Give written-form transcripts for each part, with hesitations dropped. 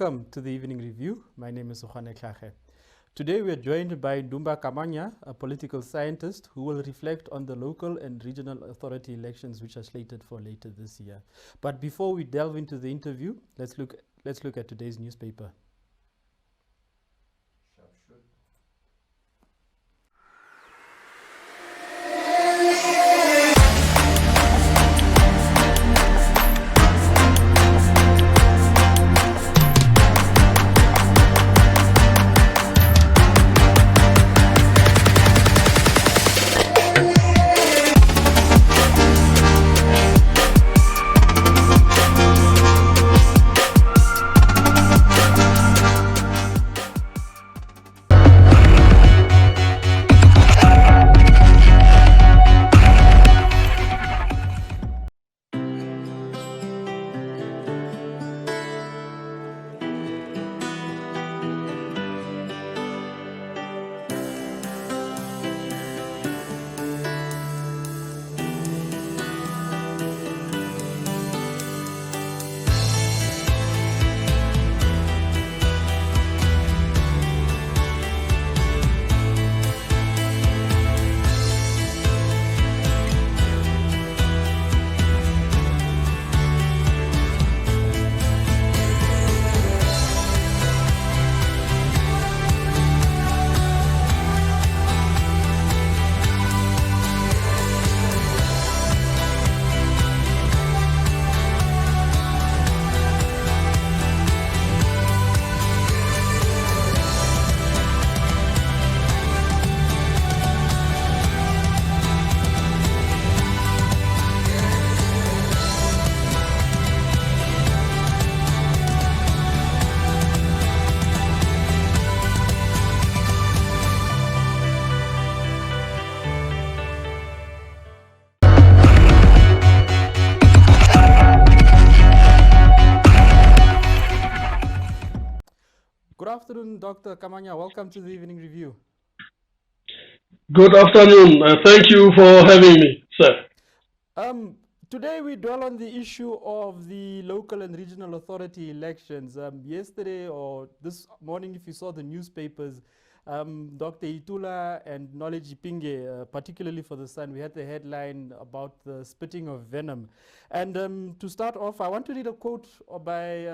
Welcome to the Evening Review. My name is Khahe. Today we are joined by Ndumbah Kamwanyah, a political scientist who will reflect on the local and regional authority elections which are slated for later this year. But before we delve into the interview, let's look at today's newspaper. Good afternoon, Dr. Kamwanyah. Welcome to the Evening Review. Good afternoon. Thank you for having me, sir. Today we dwell on the issue of the local and regional authority elections. Yesterday or this morning, if you saw the newspapers, Dr Itula and Knowledge Ipinge, particularly for the Sun, we had the headline about the spitting of venom. And to start off, I want to read a quote by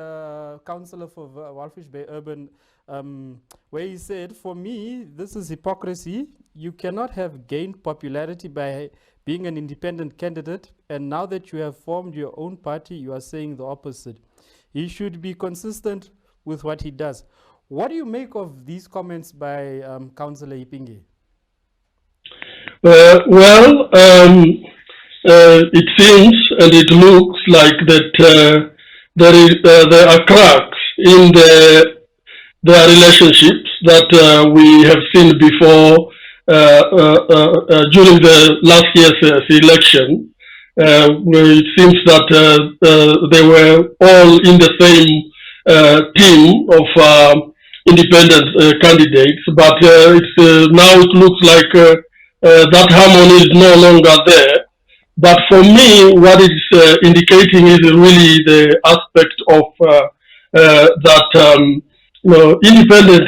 councillor for Walvis Bay Urban, where he said, "For me, this is hypocracy. You cannot have gained popularity by being an independent candidate, and now that you have formed your own party, you are saying the opposite. He should be consistent with what he does." What do you make of these comments by Councillor Ipinge? It seems and it looks like that there are cracks in their relationships that we have seen before during the last year's election. Where it seems that they were all in the same team of independent candidates, but now it looks like that harmony is no longer there. But for me, what it's indicating is really the aspect of that independent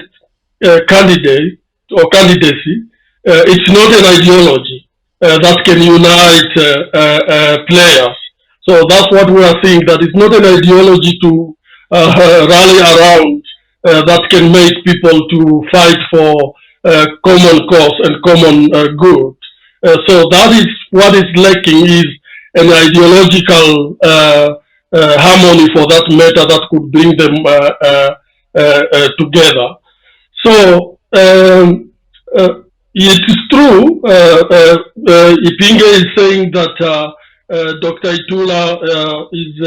candidate or candidacy. It's not an ideology that can unite players. So that's what we are seeing, that it's not an ideology to rally around that can make people to fight for common cause and common good. So that is what is lacking, is an ideological harmony for that matter that could bring them together. So it is true, Ipinge is saying that Dr. Itula is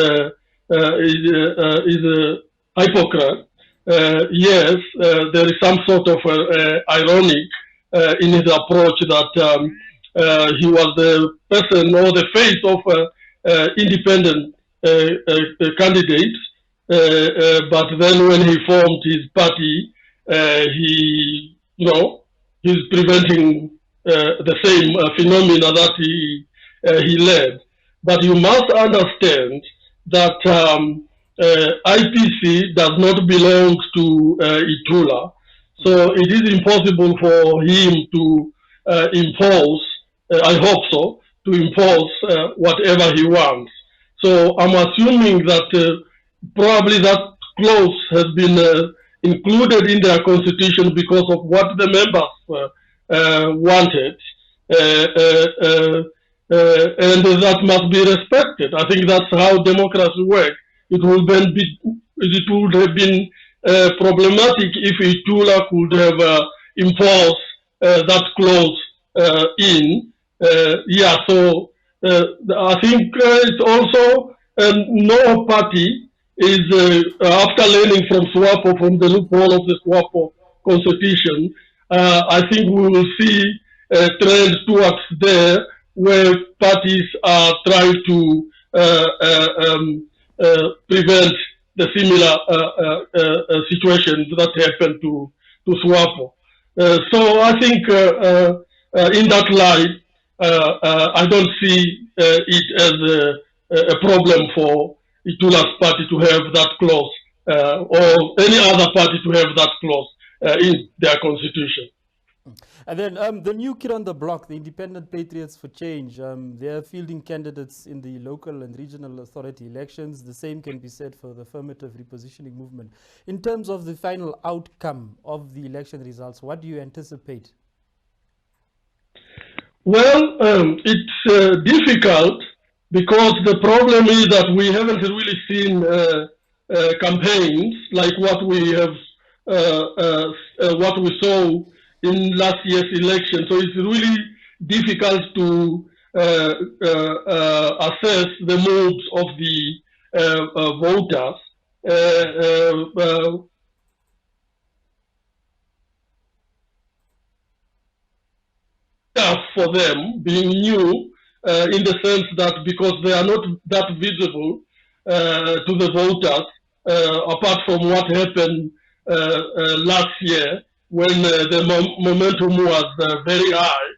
a hypocrite. Yes, there is some sort of ironic in his approach that he was the person or the face of independent candidates, but then when he formed his party, he's preventing the same phenomena that he led. But you must understand that IPC does not belong to Itula, so it is impossible for him to impose, I hope so, to impose whatever he wants. So I'm assuming that probably that clause has been included in their constitution because of what the members wanted, and that must be respected. I think that's how democracy works. It would have been problematic if Itula could have imposed that clause in. So I think it's also no party is, after learning from Swapo, from the loophole of the Swapo constitution, I think we will see a trend towards there where parties are trying to prevent the similar situations that happened to Swapo. So I think in that light, I don't see it as a problem for Itula's party to have that clause, or any other party to have that clause in their constitution. And then the new kid on the block, the Independent Patriots for Change, they're fielding candidates in the local and regional authority elections. The same can be said for the affirmative repositioning movement. In terms of the final outcome of the election results, what do you anticipate? Well, it's difficult because the problem is that we haven't really seen campaigns like what we have, what we saw in last year's election. So it's really difficult to assess the moves of the voters. For them being new in the sense that because they are not that visible to the voters, apart from what happened last year when the momentum was very high.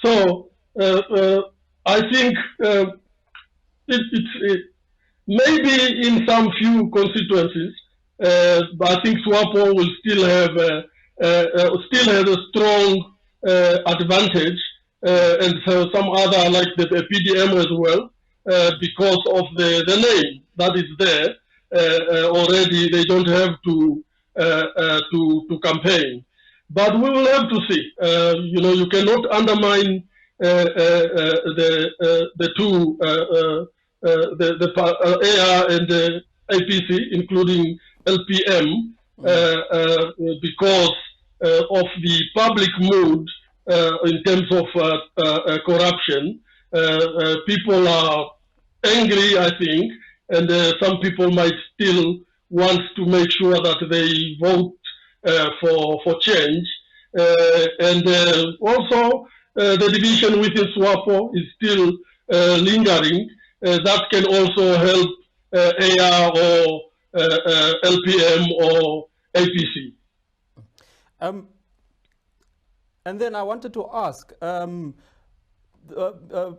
So I think it's maybe in some few constituencies, but I think Swapo will still have a strong advantage, and so some other like the PDM as well, because of the name that is there already. They don't have to campaign, but we will have to see. You cannot undermine the two, the AR and the APC, including LPM, because of the public mood in terms of corruption. People are angry, I think, and some people might still want to make sure that they vote for change. And also, the division within Swapo is still lingering. That can also help AR or LPM or APC. And then I wanted to ask,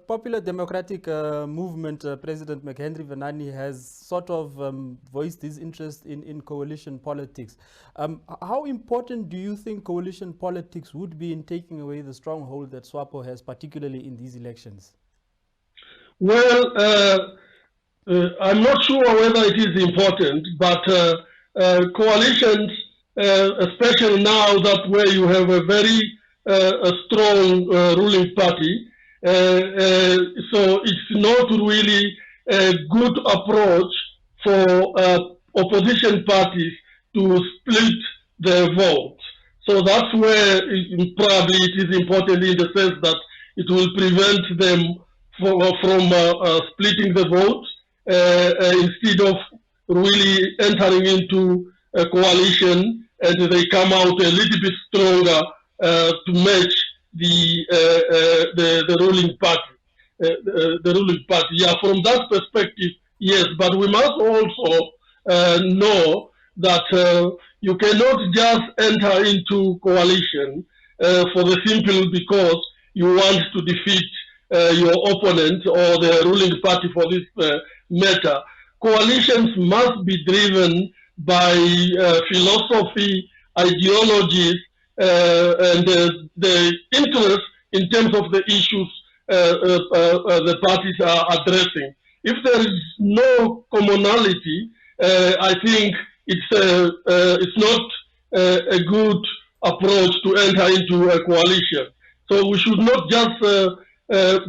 Popular Democratic Movement President McHenry Venani has sort of voiced his interest in coalition politics. How important do you think coalition politics would be in taking away the stronghold that Swapo has, particularly in these elections? Well, I'm not sure whether it is important, but coalitions, especially now that where you have a very strong ruling party, so it's not really a good approach for opposition parties to split their votes. So that's where probably it is important in the sense that it will prevent them from splitting the vote instead of really entering into a coalition, and they come out a little bit stronger to match the ruling party. The ruling party. Yeah, from that perspective, yes, but we must also know that you cannot just enter into coalition for the simple because you want to defeat your opponent or the ruling party for this matter. coalitions must be driven by philosophy, ideologies, and the interest in terms of the issues the parties are addressing. If there is no commonality, I think it's not a good approach to enter into a coalition. So we should not just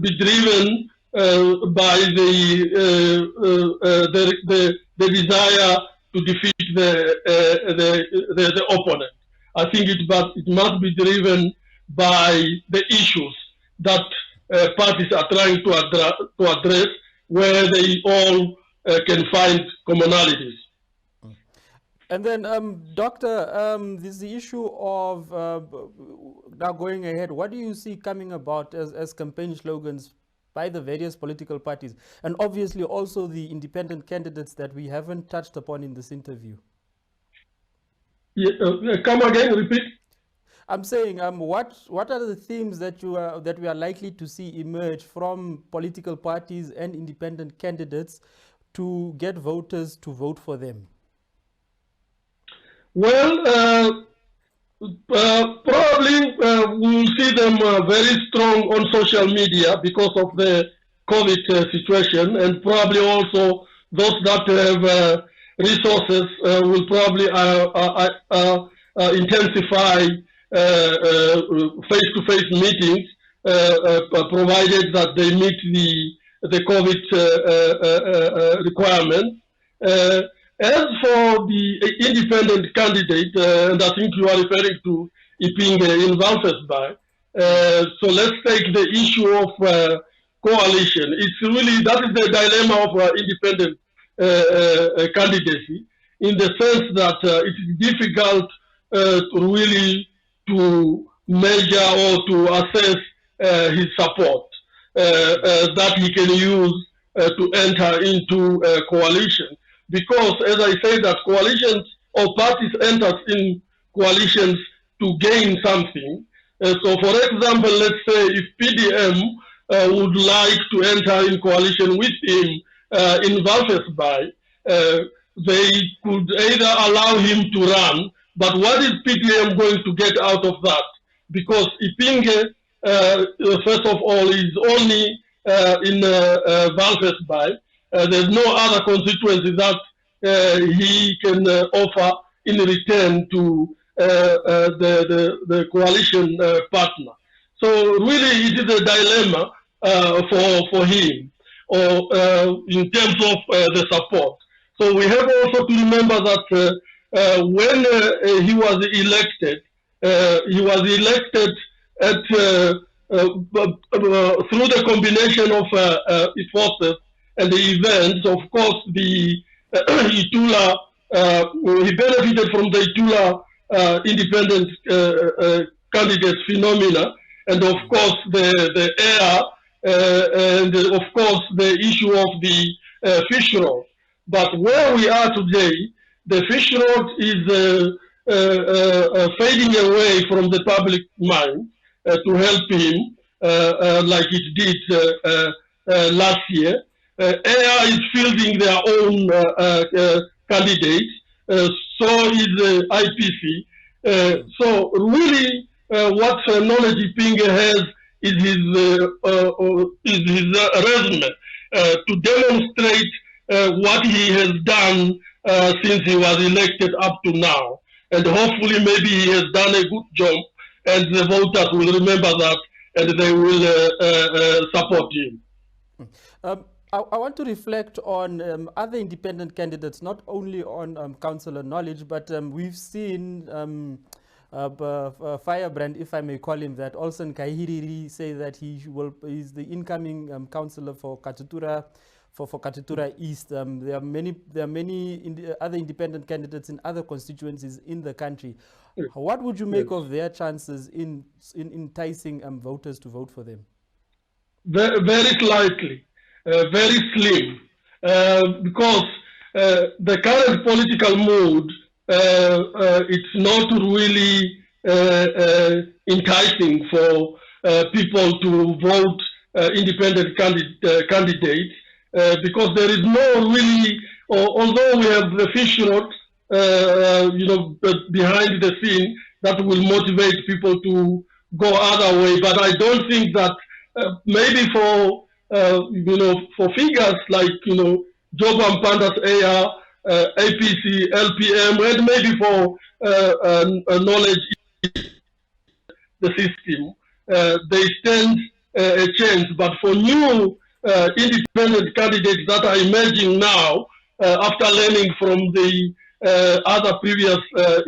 be driven by the desire to defeat the opponent. I think it must be driven by the issues that parties are trying to address, where they all can find commonalities. And then, Doctor, this is the issue of now going ahead. What do you see coming about as campaign slogans by the various political parties, and obviously also the independent candidates that we haven't touched upon in this interview? Yeah, come again, repeat. I'm saying, what are the themes that we are likely to see emerge from political parties and independent candidates to get voters to vote for them? Well, probably we'll see them very strong on social media because of the COVID situation, and probably also those that have resources will probably intensify face-to-face meetings, provided that they meet the COVID requirements. As for the independent candidate, and I think you are referring to Ipinge in Walvis Bay, so let's take the issue of coalition. It's really, that is the dilemma of independent candidacy, in the sense that it is difficult to measure or to assess his support that he can use to enter into a coalition. Because, as I say, that coalitions or parties enter in coalitions to gain something. So, for example, let's say if PDM would like to enter in coalition with him in Walvis Bay, they could either allow him to run, but what is PDM going to get out of that? Because Ipinge, first of all, is only in Walvis Bay. There's no other constituency that he can offer in return to the coalition partner. So really, it is a dilemma for him, or in terms of the support. So we have also to remember that when he was elected through the combination of forces and the events. Of course, the Itula, he benefited from the Itula independent candidates phenomena, and of course the air, and of course the issue of the fish road. But where we are today, the fish road is fading away from the public mind to help him, like it did last year. Air is fielding their own candidate, so is IPC. So really, what Knowledge Ipinge has is his resume to demonstrate what he has done since he was elected up to now. And hopefully maybe he has done a good job, and the voters will remember that, and they will support him. I want to reflect on other independent candidates, not only on Councillor Knowledge, but we've seen Firebrand, if I may call him that, Olsen Kahiriri, say that he's the incoming councillor for Katutura, for Katutura East. There are many other independent candidates in other constituencies in the country. What would you make of their chances in enticing voters to vote for them? Very slightly. Very slim, because the current political mood, it's not really enticing for people to vote independent candidates, because there is no really although we have the fish rod, behind the scene that will motivate people to go other way. But I don't think that maybe for for figures like Job and Pandas AR, APC, LPM, and maybe for knowledge the system, they stand a chance. But for new independent candidates that are emerging now, after learning from the other previous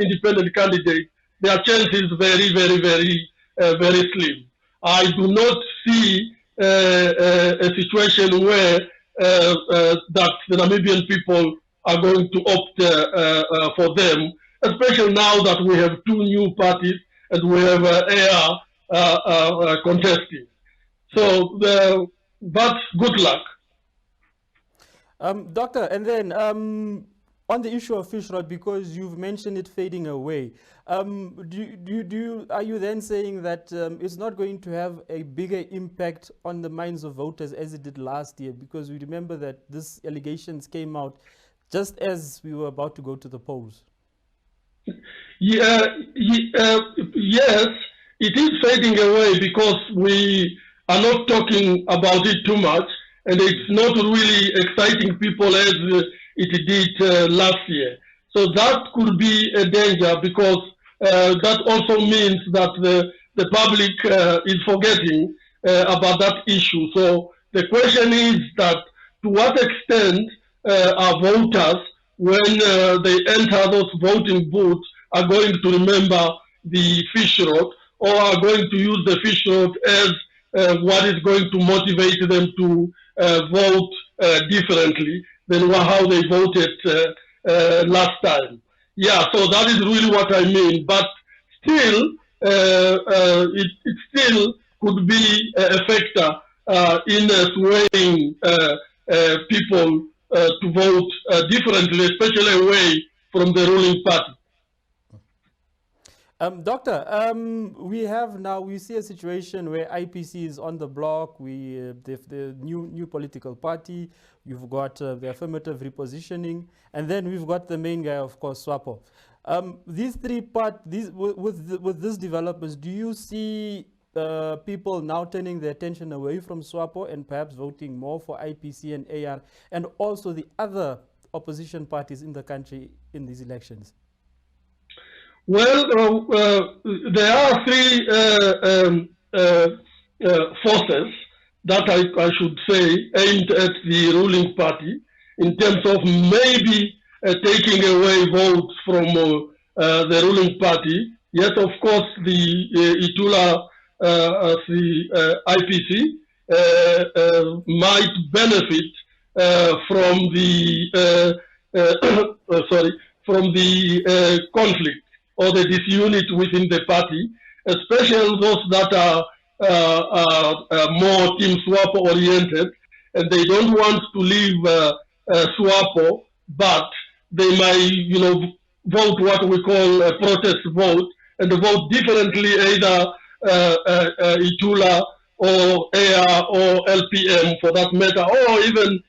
independent candidates, their chance is very, very, very, very slim. I do not see a situation where that the Namibian people are going to opt for them, especially now that we have two new parties and we have AR contesting. So, but good luck. Doctor, and then on the issue of fish rot, because you've mentioned it fading away, are you then saying that it's not going to have a bigger impact on the minds of voters as it did last year? Because we remember that these allegations came out just as we were about to go to the polls. Yes, it is fading away because we are not talking about it too much, and it's not really exciting people as it did last year. So that could be a danger, because that also means that the public is forgetting about that issue. So the question is that to what extent are voters, when they enter those voting booths, are going to remember the fish rot, or are going to use the fish rot as what is going to motivate them to vote differently than how they voted last time. Yeah, so that is really what I mean. But still, it still could be a factor in swaying people to vote differently, especially away from the ruling party. Doctor, we see a situation where IPC is on the block. The new political party. You've got the affirmative repositioning, and then we've got the main guy, of course, Swapo. These three parts, with these developments, do you see people now turning their attention away from Swapo and perhaps voting more for IPC and AR, and also the other opposition parties in the country in these elections? Well, there are three forces that I should say aimed at the ruling party in terms of maybe taking away votes from the ruling party. Yes, of course, the Itula, the IPC might benefit from the conflict or the disunit within the party, especially those that are more Team Swapo oriented, and they don't want to leave Swapo, but they might, vote what we call a protest vote, and vote differently, either Itula or AR or LPM for that matter, or even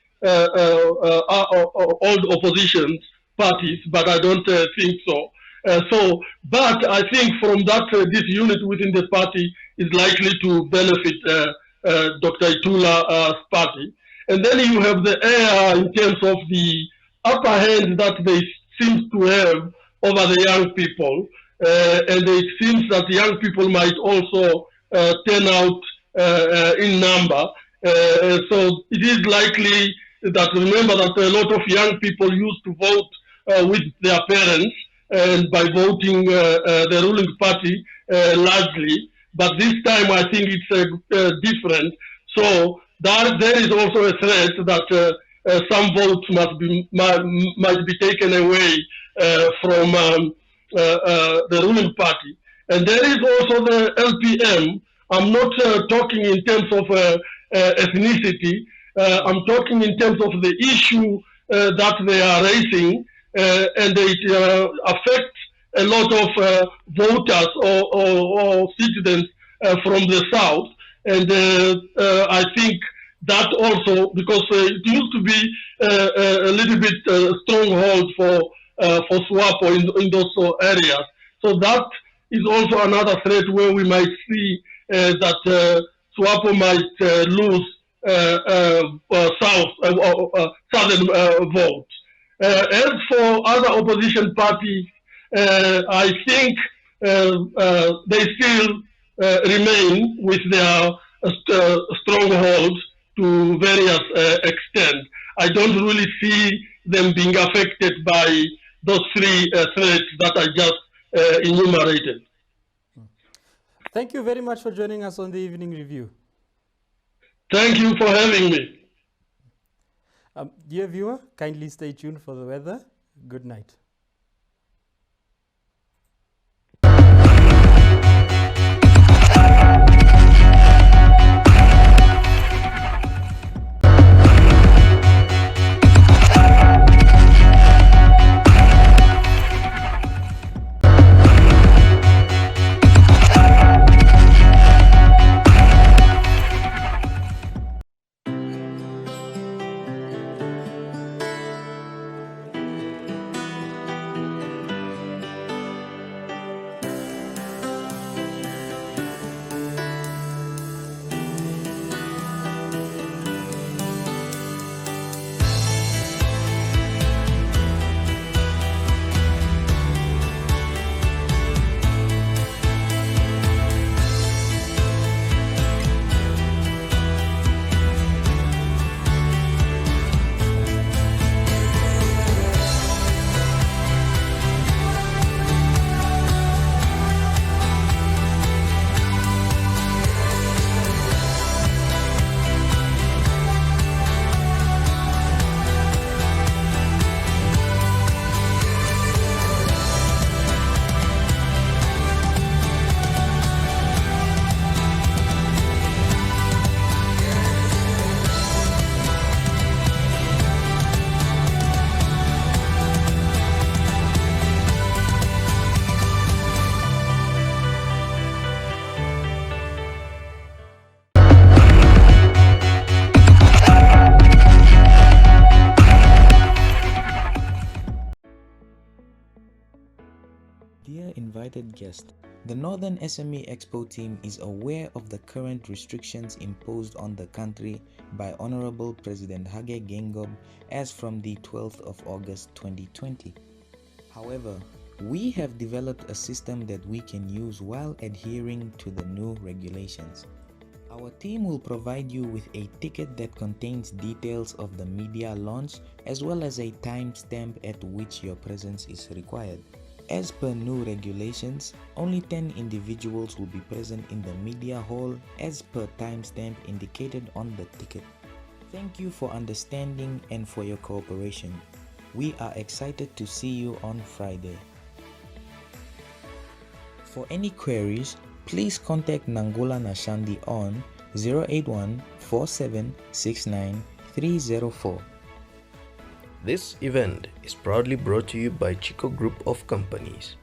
old opposition parties, but I don't think so. But I think from that disunit within the party is likely to benefit Dr. Itula's party. And then you have the AR in terms of the upper hand that they seem to have over the young people. And it seems that the young people might also turn out in number. So it is likely that, remember that a lot of young people used to vote with their parents, and by voting the ruling party largely, but this time I think it's different. So there is also a threat that some votes might be taken away from the ruling party. And there is also the LPM. I'm not talking in terms of ethnicity. I'm talking in terms of the issue that they are raising. And it affects a lot of voters or citizens from the south. And I think that also, because it used to be a little bit stronghold for Swapo in those areas. So that is also another threat where we might see that Swapo might lose southern votes. As for other opposition parties, I think they still remain with their strongholds to various extent. I don't really see them being affected by those three threats that I just enumerated. Thank you very much for joining us on the Evening Review. Thank you for having me. Dear viewer, kindly stay tuned for the weather. Good night. Dear invited guest, the Northern SME Expo team is aware of the current restrictions imposed on the country by Honorable President Hage Geingob as from the 12th of August 2020. However, we have developed a system that we can use while adhering to the new regulations. Our team will provide you with a ticket that contains details of the media launch as well as a timestamp at which your presence is required. As per new regulations, only 10 individuals will be present in the media hall as per timestamp indicated on the ticket. Thank you for understanding and for your cooperation. We are excited to see you on Friday. For any queries, please contact Nangula Nashandi on 081 4769 304. This event is proudly brought to you by Chico Group of Companies.